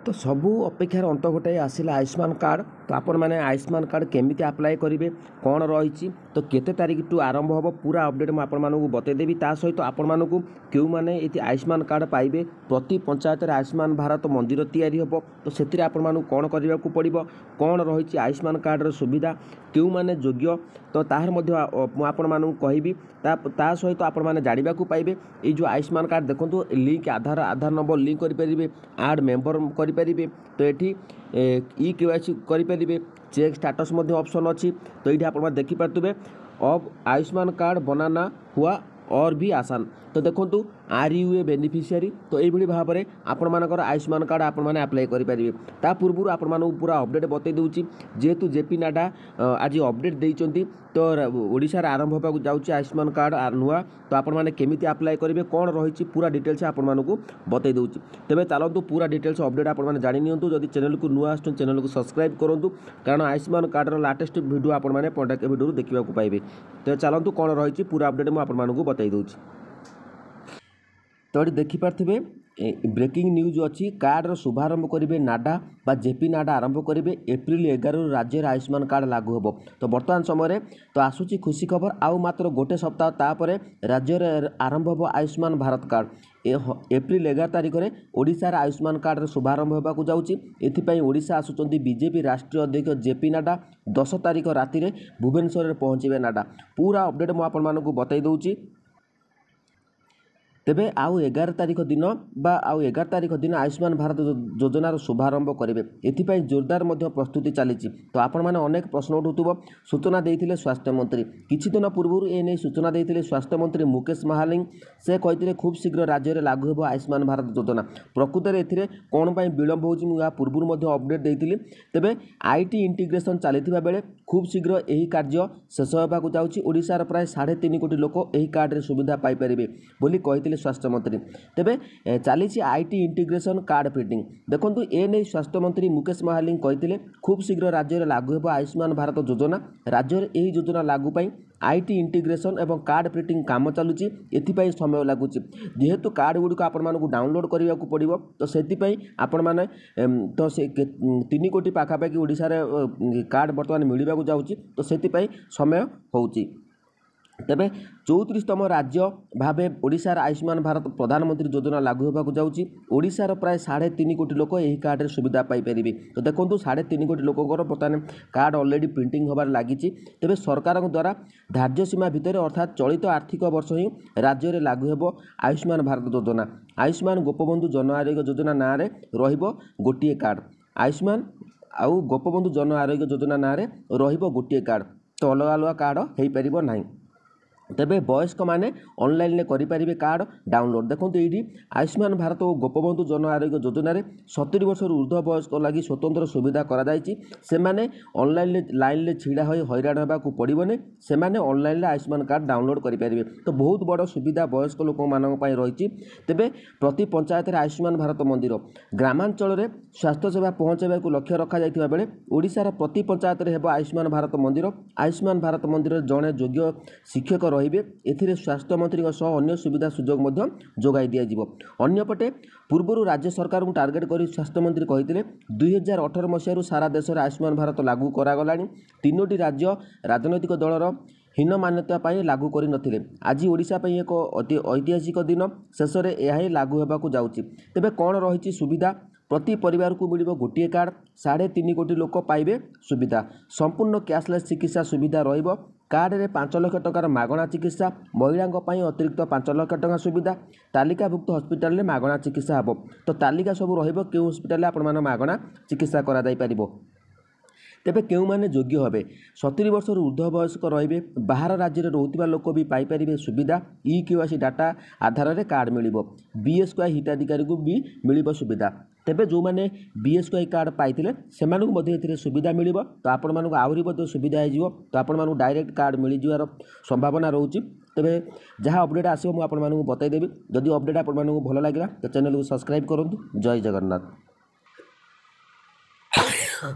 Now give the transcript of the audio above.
तो सबू अपेक्षार अंत गोटे आसला आयुष्मान कार्ड। तो आपण मैंने आयुष्मान कार्ड केमिति अप्लाई करेंगे कौन रही तो केते तारीख टू आरंभ हम पूरा अपडेट मुझे आपको बतईदेवी। ता सहित आपण मानू क्यों मैंने ये आयुष्मान कार्ड पाइबे प्रति पंचायत आयुष्मान भारत मंदिर तैयारी हम तो से कौन करने को पड़ो कौन रही आयुष्मान कार्डर सुविधा क्यों मैंने योग्य तो तार मुझे कहि ता सहित आपण मैंने जानवा पाइबे। ये जो आयुष्मान कार्ड देखो लिंक आधार नंबर लिंक करेंगे आड मेम्बर करेंगे तो ये ई केवाईसी करेंगे चेक स्टाटस ऑप्शन अच्छी तो ये आप देखिपे अब आयुष्मान कार्ड बनाना हुआ और भी आसान। तो देखो आर यू ए बेनिफिशियरी तो ये भाव में आपण मानकर आयुष्मान कार्ड आपण मैंने अप्लाई करेंगे। ता पूर्व आपण मानू पूरा अपडेट बतई दूची जेहेतु जेपी नाडा आज अपडेट देइचंती तो ओडिशा रे आरंभ होगा जाऊँगी आयुष्मान कार्ड नुआ तो आपण मैंने केमिति अप्लाई करेंगे कौन रही पूरा डिटेल्स आपण मानू बतई दूची। तेज चलतु पूरा डिटेल्स अपडेट आपण मैंने जानी नियंतु। जदि चैनल को नुआ आसुन चैनल को सब्सक्राइब करूँ कारण आयुष्मान कार्डर लाटेस्ट वीडियो आपण मैंने प्रॉडक्ट वीडियो देखा पाइबे। तो चलतु कौन रही पूरा अपडेट मुझे आपको बतई दूची। तो ये देखिपारे ब्रेकिंग न्यूज अच्छी कार्डर शुभारंभ करेंगे नाडा बा जेपी नाडा आरंभ करेंगे एप्रिल 11 राज्य आयुष्मान कार्ड लागू होब। तो बर्तमान समय तो आसूची खुशी खबर आउ मात्र गोटे सप्ताह तापर राज्य आरंभ होब आयुष्मान भारत कार्ड। एप्रिल 11 तारिख में ओडिशार आयुष्मान कार्ड शुभारंभ होगा जाऊँगी। एथिपाई ओडिशा आसुचंती बीजेपी राष्ट्रीय अध्यक्ष जेपी नाडा 10 तारिख राति में भुवनेश्वर में पहुँचे नाडा। पूरा अपडेट मुझे आपको बतई दूची। तेबे आउ 11 तारिख दिन बा आउ 11 तारिख दिन आयुष्मान भारत योजनार शुभारंभ करेंगे। एथिपाई जोरदार प्रस्तुति चली। तो आपण मैंने अनेक प्रश्न उठुव सूचना देते स्वास्थ्य मंत्री किछि दिन पूर्व एने सूचना देते स्वास्थ्य मंत्री मुकेश महालिंग से कहते खूब शीघ्र राज्य में लागू हो आयुष्मान भारत योजना। प्रकृत में ए कौन विलम्ब हो पूर्व अपडेट देती तेबे आईटी इंटीग्रेशन चली बेले खूब शीघ्र यही कार्य शेष होगा जाऊँगी। ओडिशार प्राय 3.5 कोटी लोक यही कार्ड सुविधा पाइपर बोली कहते स्वास्थ्य मंत्री। तेबे चली आईटी इंटीग्रेशन कार्ड प्रिंटिंग देखो एने स्वास्थ्य मंत्री मुकेश महालिंग कहते खूब शीघ्र राज्य में लागू हो आयुष्मान भारत योजना। राज्य में यही योजना लागू पाई आईटी इंटीग्रेशन एवं कार्ड प्रिंटिंग काम चलुची एथिपाई समय लगुच जेहेतु कार्ड गुड़िक आपण मानक डाउनलोड करने को पड़ो तो से आपण मैंने तो से 3 कोटी पाखापाखि ओडिशा रे कार्ड बर्तमान मिलवा जाऊँगी तो से समय होउची। तेबे 34तम राज्य भाव ओडिशार आयुष्मान भारत प्रधानमंत्री योजना लागू होगा जाऊँगी। ओडिशार प्राय 3.5 कोटी लोक यही कार्ड सुविधा पाइपर। तो देखो 3.5 कोटी लोकंर बर्तमान कार्ड ऑलरेडी प्रिंटिंग होबार लगी। तेबे सरकार द्वारा धार्य सीमा भितर अर्थात चलित आर्थिक वर्ष ही राज्य में लागू हो आयुष्मान भारत योजना। आयुष्मान गोपबंधु जन आरोग्य योजना ना रे रहिबो गोटिए कार्ड आयुष्मान आउ गोपबंधु जन आरोग्य योजना ना रे रहिबो गोटिए कार्ड तो अलग अलग कार्ड हो पारिबो नाही। तेबे वयस्क माने ऑनलाइन करें कार्ड डाउनलोड देखो ये आयुष्मान भारत और गोपबंधु जन आरोग्य योजना 70 वर्ष ऊर्ध्व वयस्क लगी स्वतंत्र सुविधा से माने ऑनलाइन लाइन छिड़ा हो हैरान होगा पड़ोनी से ऑनलाइन आयुष्मान कार्ड डाउनलोड करेंगे। तो बहुत बड़ सुविधा वयस्क लोक मानी रही। तेबे प्रति पंचायत आयुष्मान भारत मंदिर ग्रामांचल में स्वास्थ्य सेवा पहुँचाइवा लक्ष्य रखा जाइतिबा बेले ओडिशार प्रति पंचायत में हेबो आयुष्मान भारत मंदिर। आयुष्मान भारत मंदिर जड़े योग्य शिक्षक रहिबे एथिरे स्वास्थ्य मंत्री अन्य सुविधा सुजोग जोगाई दिया जिवो। अन्यपटे पूर्व राज्य सरकार को टार्गेट कर स्वास्थ्य मंत्री कहते 2018 मसीह सारा देश में आयुष्मान भारत लागू करागलानी। 3टी राज्य राजनैतिक दलर हीन मान्यता पाई लागू करि नथिले। आज ओडिशा पई एक ऐतिहासिक दिन शेष में यह लागू होगा जाऊँगी। तेबे कौन रही सुविधा प्रति परिवार को मिल गोटे कार्ड 3.5 कोटी लोक पाइबे सुविधा संपूर्ण कैशलेस चिकित्सा सुविधा रहिबो। कार्ड रे 5 लाख टकार मागणा चिकित्सा महिलांको पई अतिरिक्त 5 लाख टका सुविधा तालिकाभुक्त हॉस्पिटल में मागणा चिकित्सा हेबो। तो तालिका सब रहिबो केउ हॉस्पिटल आपण माने मागणा चिकित्सा करा जाई परिबो। तेबे केउ माने योग्य हेबे 70 वर्ष ऊर्ध्व वयस्क रहिबे बाहर राज्य में रोहुतिबा लोक भी पाइपर सुविधा ई केवाईसी डाटा आधार में कार्ड मिलिबो। बीएसकेवाई हिताधिकारी को भी मिलिबो सुविधा। तेबे जो मैंने बीएसकेवाई कार्ड पाइथिले सेमानकु मध्ये एथिरे सुविधा मिलिबो। तो आपण मानकु आहुरी मध्ये सुविधा हो तो आपण मानकु डायरेक्ट कार्ड मिल जिवार संभावना रोची। तेबे जहाँ अपडेट आसिबो मु आपण मानकु बतई देबी। जदि अपडेट आपण मानकु भल लागिला तो चैनल को सब्सक्राइब करंतु। जय जगन्नाथ।